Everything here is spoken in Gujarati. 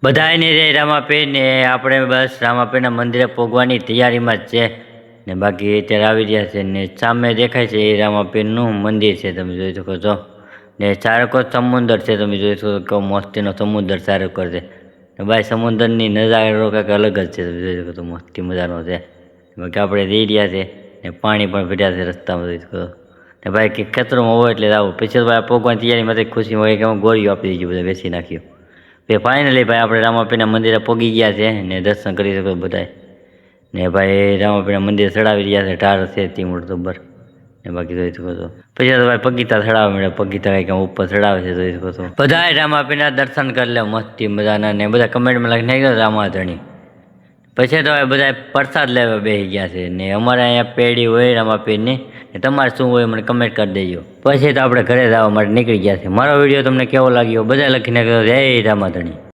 બધાને રે રામાપીર ને આપણે બસ રામાપીરના મંદિરે પહોંચવાની તૈયારીમાં જ છે ને બાકી અત્યારે આવી રહ્યા છે ને સામે દેખાય છે એ રામાપીરનું મંદિર છે તમે જોઈ શકો છો ને ચારકો સમુદ્ર છે તમે જોઈ શકો છો મસ્તીનો સમુદ્ર ચારકો છે ને ભાઈ સમુદ્રની નજારો કંઈક અલગ જ છે તમે જોઈ શકો છો મસ્તી મજાનો છે બાકી આપણે જઈ રહ્યા છે ને પાણી પણ ભર્યા છે રસ્તામાં જોઈ શકો ને ભાઈ કે ખેતરોમાં હોય એટલે આવું પછી તો ભાઈ પહોંચવાની તૈયારીમાં ખુશી હોય કે ગોળીઓ આપી દીધી બધા બેસી નાખ્યું ભાઈ ફાઇનલી ભાઈ આપણે રામાપીરના મંદિરે પહોંચી ગયા છે ને દર્શન કરી શકો બધાય ને ભાઈ રામાપીરના મંદિરે ચડાવી રહ્યા છે ઢાળ છે તીમુડ જબ્બર ને બાકી જોઈ શકો છો પછી તો ભાઈ પગીતા ચડાવવા મળે પગીતા કંઈક ઉપર ચડાવે છે જોઈ શકો છો બધાય રામાપીરના દર્શન કરી લે મસ્તી મજાના ને બધા કમેન્ટમાં લખી નાખ્યો રામાધણી પછી તો હવે બધા પ્રસાદ લેવા બેસી ગયા છે ને અમારે અહીંયા પેઢી હોય રામાપીરની ને તમારે શું હોય મને કમેન્ટ કરી દેજો પછી તો આપણે ઘરે જવા માટે નીકળી ગયા છે મારો વિડીયો તમને કેવો લાગ્યો બધા લખીને કહો જય રામાધણી।